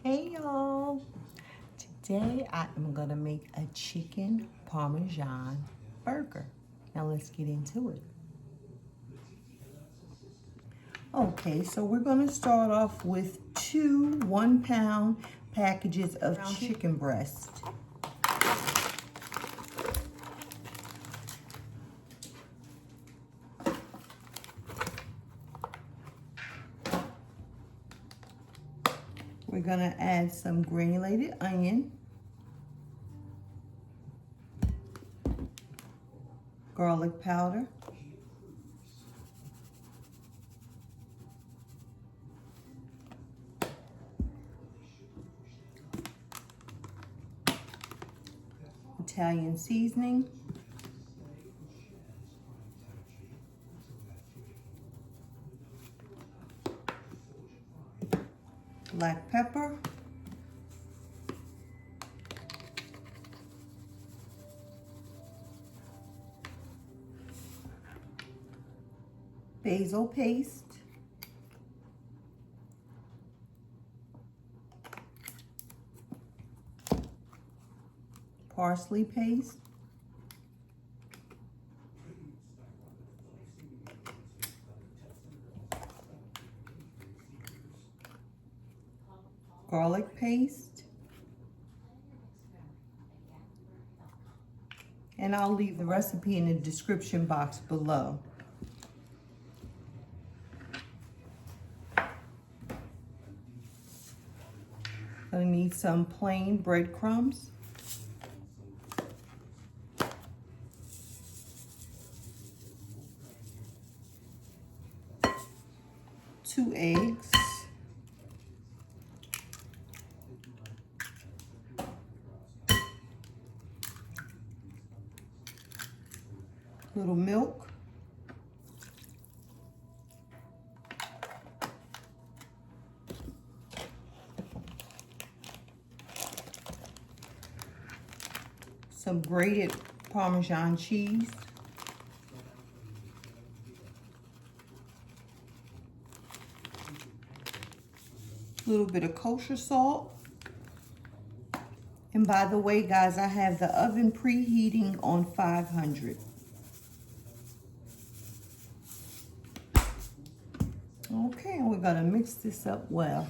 Hey y'all, today I am gonna make a chicken parmesan burger. Now let's get into it. Okay, so we're gonna start off with two 1 pound packages of chicken breast. We're gonna add some granulated onion, garlic powder, Italian seasoning, black pepper, basil paste, parsley paste, garlic paste, and I'll leave the recipe in the description box below. Gonna need some plain breadcrumbs, two eggs, little milk, some grated Parmesan cheese, a little bit of kosher salt. And by the way, guys, I have the oven preheating on 500. Okay, we're gonna mix this up well.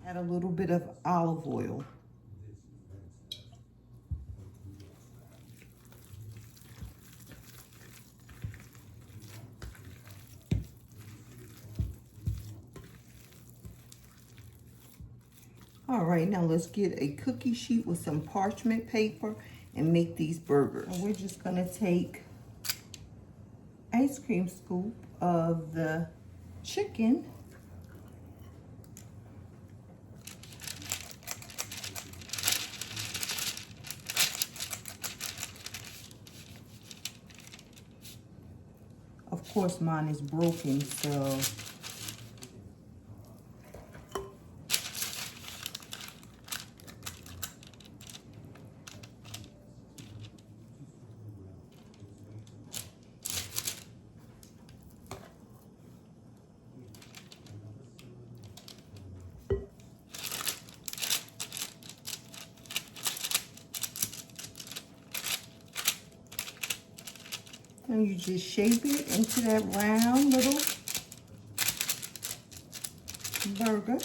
Add a little bit of olive oil. All right, now let's get a cookie sheet with some parchment paper and make these burgers. And we're just gonna take ice cream scoop of the chicken, of course mine is broken, so and you just shape it into that round little burger,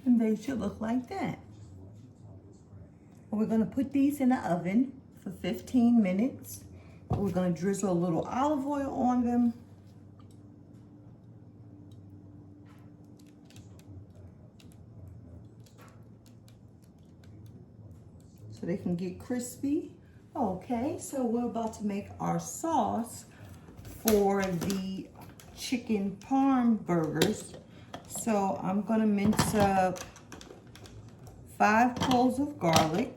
and they should look like that. We're gonna put these in the oven for 15 minutes. We're gonna drizzle a little olive oil on them. So they can get crispy. Okay, so we're about to make our sauce for the chicken parm burgers. So I'm gonna mince up 5 cloves of garlic.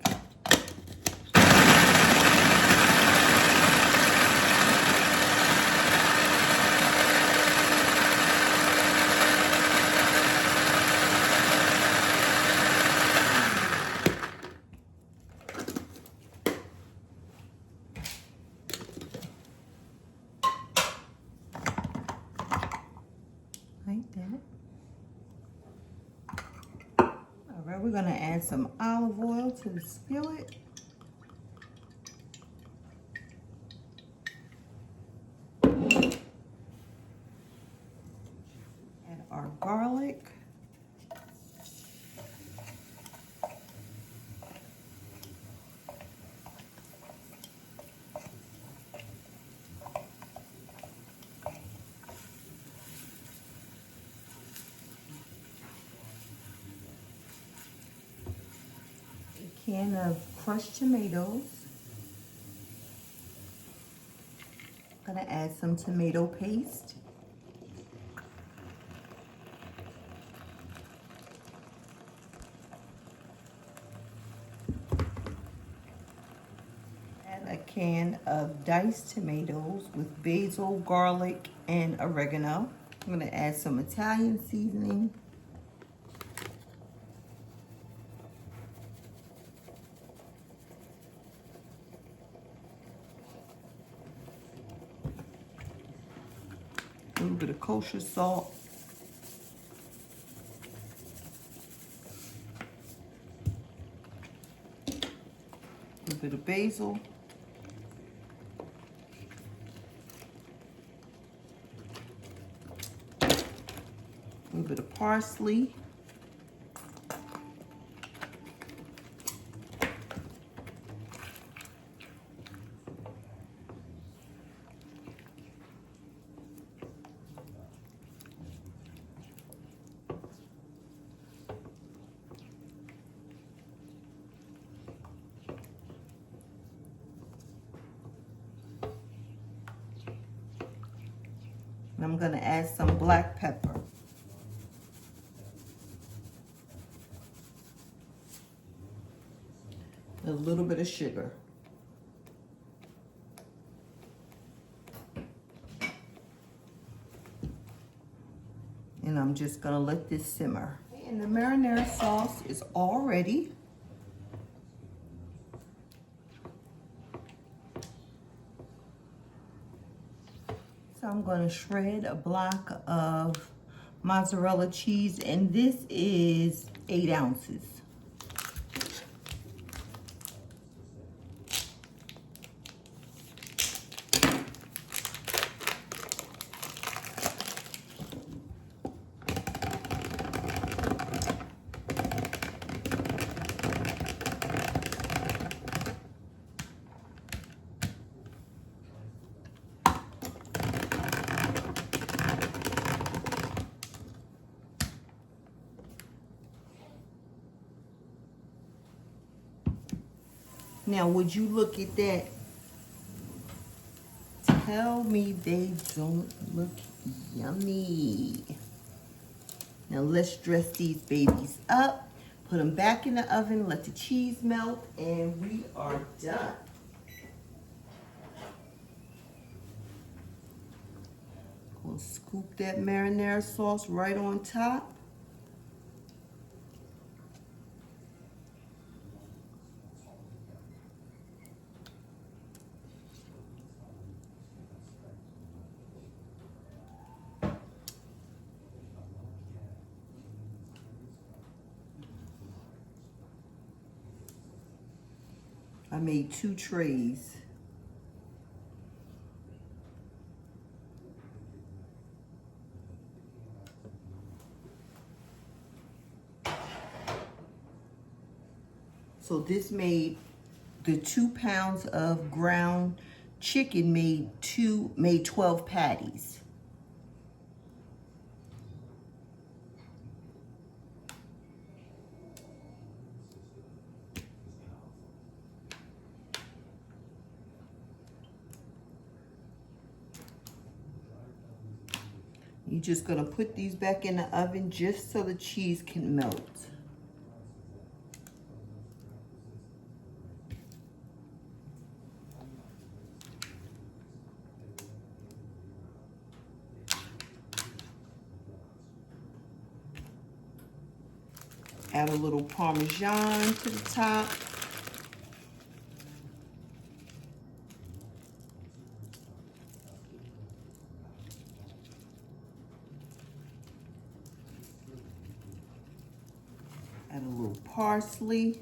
Like that. All right, we're gonna add some olive oil to the skillet. Add our garlic. A can of crushed tomatoes. Gonna add some tomato paste. Add a can of diced tomatoes with basil, garlic, and oregano. I'm gonna add some Italian seasoning. A little bit of kosher salt. A little bit of basil. A little bit of parsley. And I'm gonna add some black pepper. A little bit of sugar. And I'm just gonna let this simmer. And the marinara sauce is all ready. So I'm gonna shred a block of mozzarella cheese, and this is 8 ounces. Now, would you look at that? Tell me they don't look yummy. Now let's dress these babies up, put them back in the oven, let the cheese melt, and we are done. We'll scoop that marinara sauce right on top. I made 2 trays. So this made the 2 pounds of ground chicken made 12 patties. You're just gonna put these back in the oven just so the cheese can melt. Add a little Parmesan to the top. Add a little parsley.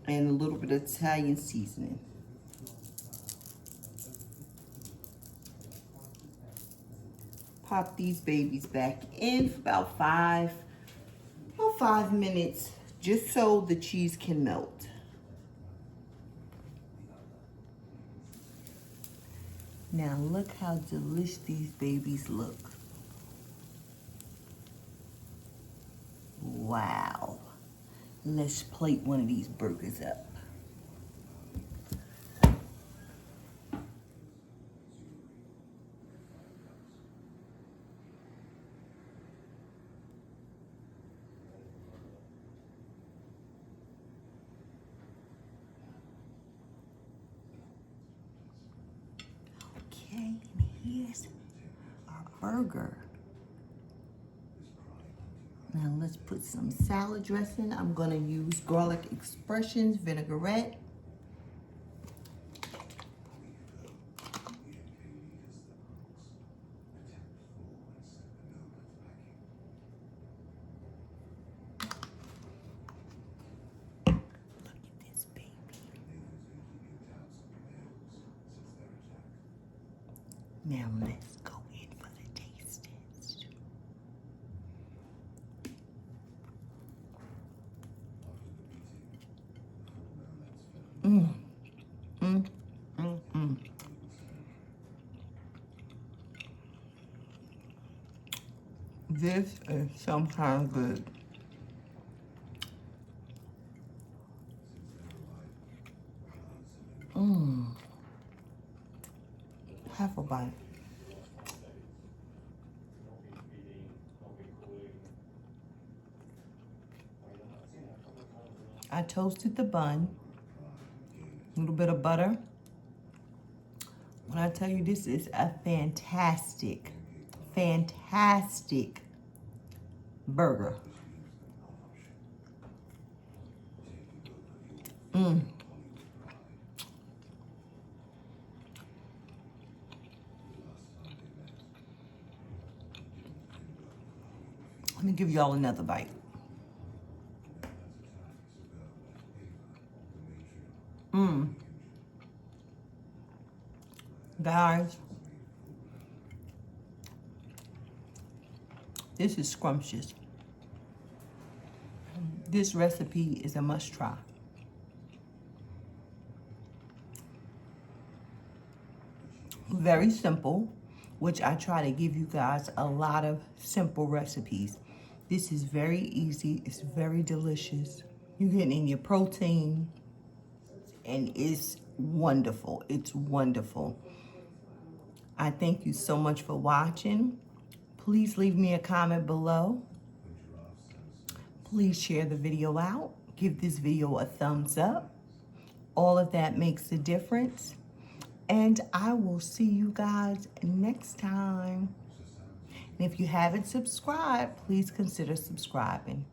And a little bit of Italian seasoning. Pop these babies back in for about 5 minutes, just so the cheese can melt. Now look how delicious these babies look. Wow. Let's plate one of these burgers up. Okay, and here's our burger. Now let's put some salad dressing. I'm gonna use garlic expressions vinaigrette. Look at this baby. Now let's go in for the taste test. This is some kind of good. Half a bite. I toasted the bun, a little bit of butter. When I tell you this is a fantastic, fantastic burger. Let me give y'all another bite. Guys, this is scrumptious. This recipe is a must try. Very simple, which I try to give you guys a lot of simple recipes. This is very easy, it's very delicious. You're getting in your protein, and it's wonderful, it's wonderful. I thank you so much for watching. Please leave me a comment below. Please share the video out. Give this video a thumbs up. All of that makes a difference. And I will see you guys next time. And if you haven't subscribed, please consider subscribing.